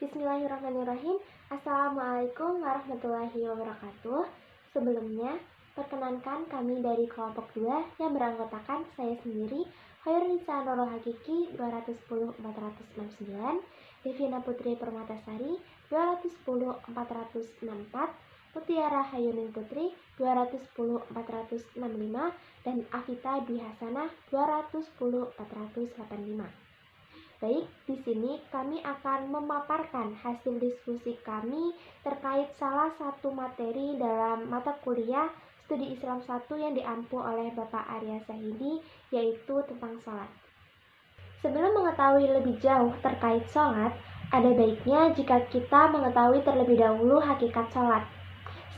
Bismillahirrahmanirrahim. Assalamualaikum warahmatullahi wabarakatuh. Sebelumnya, perkenankan kami dari kelompok 2 yang beranggotakan saya sendiri, Khairunisa Nurul Hakiki 210-469, Devina Putri Permatasari 210-464, Mutiara Hayuning Putri 210-465, dan Afita Dwi Hasanah 210-485. Baik, di sini kami akan memaparkan hasil diskusi kami terkait salah satu materi dalam mata kuliah Studi Islam 1 yang diampu oleh Bapak Arya Zahidi, yaitu tentang sholat. Sebelum mengetahui lebih jauh terkait sholat, ada baiknya jika kita mengetahui terlebih dahulu hakikat sholat.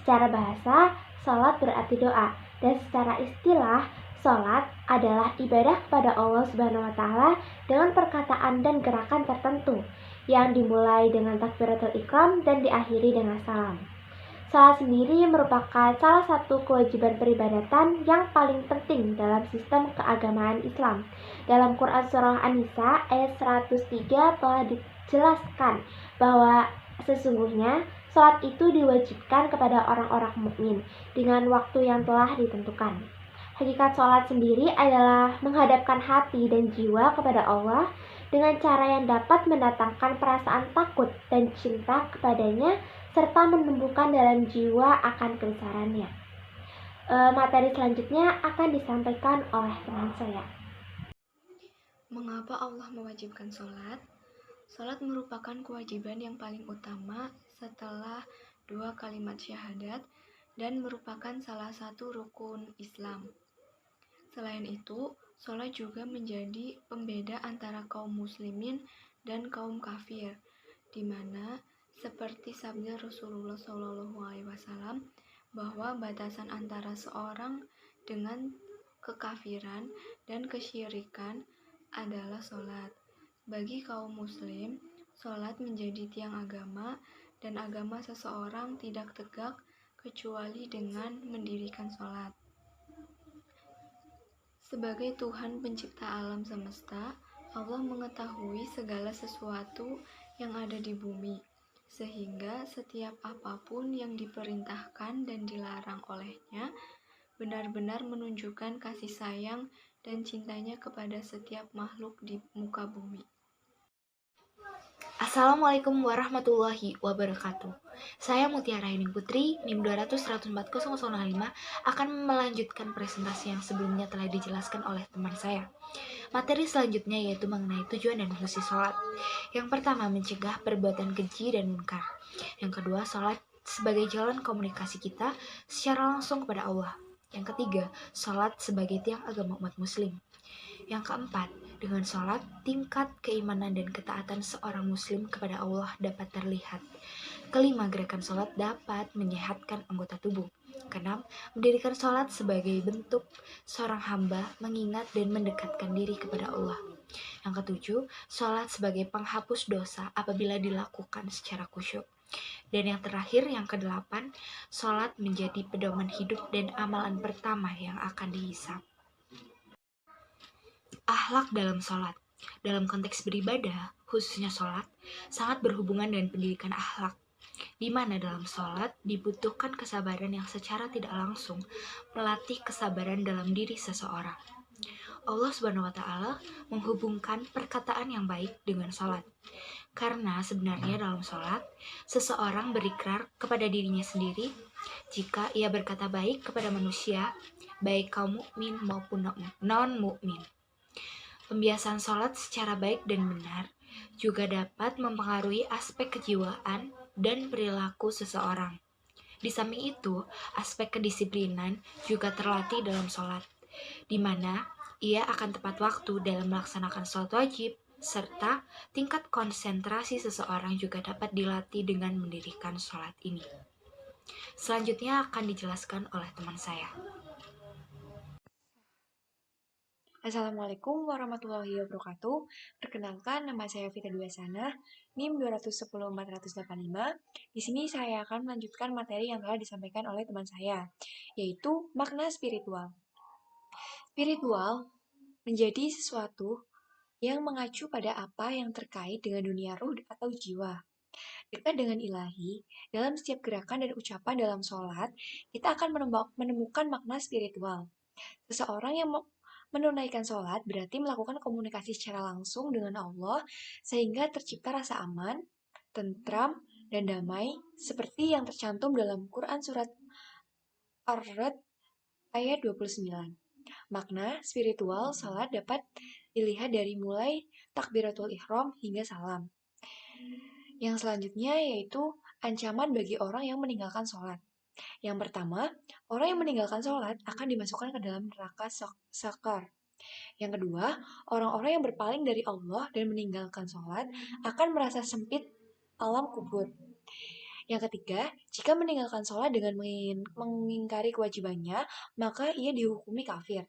Secara bahasa, sholat berarti doa, dan secara istilah, sholat adalah ibadah kepada Allah Subhanahu wa Ta'ala dengan perkataan dan gerakan tertentu yang dimulai dengan takbiratul ihram dan diakhiri dengan salam. Salat sendiri merupakan salah satu kewajiban peribadatan yang paling penting dalam sistem keagamaan Islam. Dalam Quran Surah An-Nisa ayat 103 telah dijelaskan bahwa sesungguhnya salat itu diwajibkan kepada orang-orang mukmin dengan waktu yang telah ditentukan. Hakikat salat sendiri adalah menghadapkan hati dan jiwa kepada Allah dengan cara yang dapat mendatangkan perasaan takut dan cinta kepadanya serta menumbuhkan dalam jiwa akan kebesarannya. Materi selanjutnya akan disampaikan oleh teman saya. Mengapa Allah mewajibkan sholat? Sholat merupakan kewajiban yang paling utama setelah 2 kalimat syahadat dan merupakan salah satu rukun Islam. Selain itu, sholat juga menjadi pembeda antara kaum muslimin dan kaum kafir, di mana seperti sabda Rasulullah SAW bahwa batasan antara seorang dengan kekafiran dan kesyirikan adalah sholat. Bagi kaum muslim, sholat menjadi tiang agama dan agama seseorang tidak tegak kecuali dengan mendirikan sholat. Sebagai Tuhan pencipta alam semesta, Allah mengetahui segala sesuatu yang ada di bumi, sehingga setiap apapun yang diperintahkan dan dilarang olehnya benar-benar menunjukkan kasih sayang dan cintanya kepada setiap makhluk di muka bumi. Assalamualaikum warahmatullahi wabarakatuh. Saya Mutiara Hayuning Putri, NIM 200-104-005, akan melanjutkan presentasi yang sebelumnya telah dijelaskan oleh teman saya. Materi selanjutnya yaitu mengenai tujuan dan fungsi sholat. Yang pertama, mencegah perbuatan keji dan munkar. Yang kedua, sholat sebagai jalan komunikasi kita secara langsung kepada Allah. Yang ketiga, sholat sebagai tiang agama umat muslim. Yang keempat, dengan sholat, tingkat keimanan dan ketaatan seorang muslim kepada Allah dapat terlihat. Kelima, gerakan sholat dapat menyehatkan anggota tubuh. Keenam, mendirikan sholat sebagai bentuk seorang hamba mengingat dan mendekatkan diri kepada Allah. Yang ketujuh, sholat sebagai penghapus dosa apabila dilakukan secara khusyuk. Dan yang terakhir, yang kedelapan, sholat menjadi pedoman hidup dan amalan pertama yang akan dihisab. Akhlak dalam sholat. Dalam konteks beribadah, khususnya sholat, sangat berhubungan dengan pendidikan akhlak, di mana dalam sholat dibutuhkan kesabaran yang secara tidak langsung melatih kesabaran dalam diri seseorang. Allah Subhanahu wa Ta'ala menghubungkan perkataan yang baik dengan sholat, karena sebenarnya dalam sholat seseorang berikrar kepada dirinya sendiri jika ia berkata baik kepada manusia, baik kaum mukmin maupun non-mukmin. Pembiasaan sholat secara baik dan benar juga dapat mempengaruhi aspek kejiwaan dan perilaku seseorang. Di samping itu, aspek kedisiplinan juga terlatih dalam sholat, di mana ia akan tepat waktu dalam melaksanakan sholat wajib, serta tingkat konsentrasi seseorang juga dapat dilatih dengan mendirikan sholat ini. Selanjutnya akan dijelaskan oleh teman saya. Assalamualaikum warahmatullahi wabarakatuh. Perkenalkan, nama saya Vita Dwi Hasanah, NIM 210-485. Di sini saya akan melanjutkan materi yang telah disampaikan oleh teman saya, yaitu makna spiritual. Spiritual menjadi sesuatu yang mengacu pada apa yang terkait dengan dunia ruh atau jiwa. Dekat dengan ilahi, dalam setiap gerakan dan ucapan dalam sholat, kita akan menemukan makna spiritual. Seseorang yang menunaikan sholat berarti melakukan komunikasi secara langsung dengan Allah, sehingga tercipta rasa aman, tentram, dan damai, seperti yang tercantum dalam Quran Surat Ar-Ra'd ayat 29. Makna spiritual salat dapat dilihat dari mulai takbiratul ihram hingga salam. Yang selanjutnya yaitu ancaman bagi orang yang meninggalkan sholat. Yang pertama, orang yang meninggalkan sholat akan dimasukkan ke dalam neraka sakar. Yang kedua, orang-orang yang berpaling dari Allah dan meninggalkan sholat akan merasa sempit alam kubur. Yang ketiga, jika meninggalkan sholat dengan mengingkari kewajibannya, maka ia dihukumi kafir.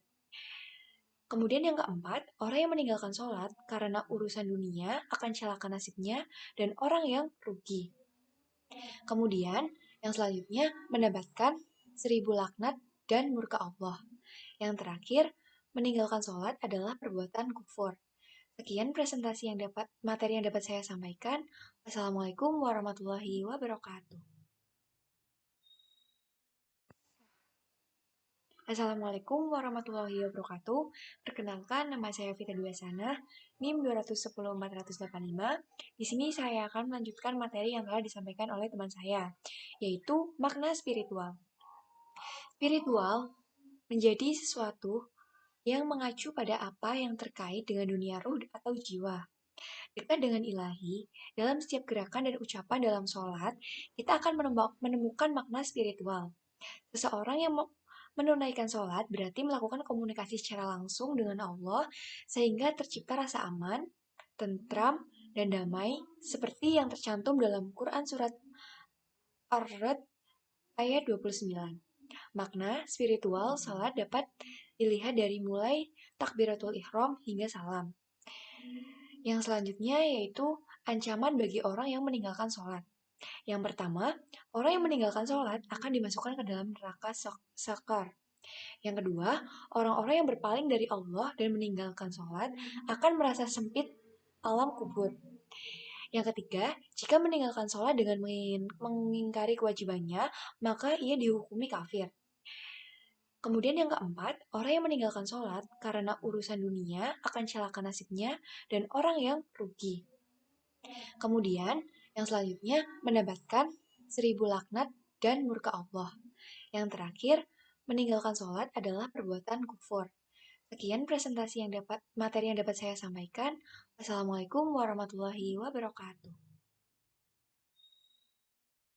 Kemudian yang keempat, orang yang meninggalkan sholat karena urusan dunia akan celaka nasibnya dan orang yang rugi. Kemudian yang selanjutnya mendapatkan 1000 laknat dan murka Allah. Yang terakhir, meninggalkan sholat adalah perbuatan kufur. Sekian materi yang dapat saya sampaikan. Wassalamualaikum warahmatullahi wabarakatuh. Assalamualaikum warahmatullahi wabarakatuh. Perkenalkan, nama saya Vita Dwiasana, NIM 210485. Di sini saya akan melanjutkan materi yang telah disampaikan oleh teman saya, yaitu makna spiritual. Spiritual menjadi sesuatu yang mengacu pada apa yang terkait dengan dunia ruh atau jiwa. Dekat dengan ilahi, dalam setiap gerakan dan ucapan dalam sholat, kita akan menemukan makna spiritual. Seseorang yang menunaikan sholat berarti melakukan komunikasi secara langsung dengan Allah, sehingga tercipta rasa aman, tentram, dan damai, seperti yang tercantum dalam Quran Surat Ar-Ra'd ayat 29. Makna spiritual salat dapat dilihat dari mulai takbiratul ihram hingga salam. Yang selanjutnya yaitu ancaman bagi orang yang meninggalkan sholat. Yang pertama, orang yang meninggalkan sholat akan dimasukkan ke dalam neraka sakar. Yang kedua, orang-orang yang berpaling dari Allah dan meninggalkan sholat akan merasa sempit alam kubur. Yang ketiga, jika meninggalkan sholat dengan mengingkari kewajibannya, maka ia dihukumi kafir. Kemudian yang keempat, orang yang meninggalkan sholat karena urusan dunia akan celaka nasibnya dan orang yang rugi. Kemudian yang selanjutnya mendapatkan 1000 laknat dan murka Allah. Yang terakhir, meninggalkan sholat adalah perbuatan kufur. Sekian materi yang dapat saya sampaikan. Wassalamualaikum warahmatullahi wabarakatuh.